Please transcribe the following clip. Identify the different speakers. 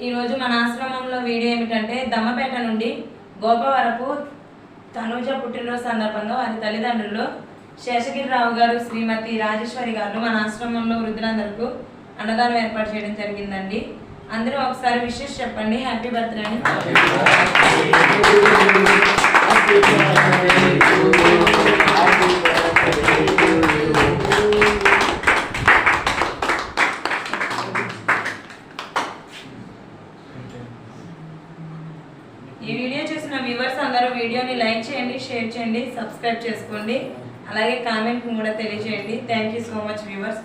Speaker 1: ఈరోజు మన ఆశ్రమంలో వీడియో ఏమిటంటే దమ్మపేట నుండి గోపవరపు తనూజ పుట్టినరోజు సందర్భంగా వారి తల్లిదండ్రులు శేషగిరిరావు గారు శ్రీమతి రాజేశ్వరి గారు మన ఆశ్రమంలో వృద్ధులందరికీ అన్నదానం ఏర్పాటు చేయడం జరిగిందండి. అందరూ ఒకసారి విషెస్ చెప్పండి. హ్యాపీ బర్త్డే అని. ఈ వీడియో చూసిన వ్యూవర్స్ అందరూ వీడియోని లైక్ చేయండి, షేర్ చేయండి, సబ్స్క్రైబ్ చేసుకోండి, అలాగే కామెంట్ కూడా తెలియజేయండి. Thank you so much viewers.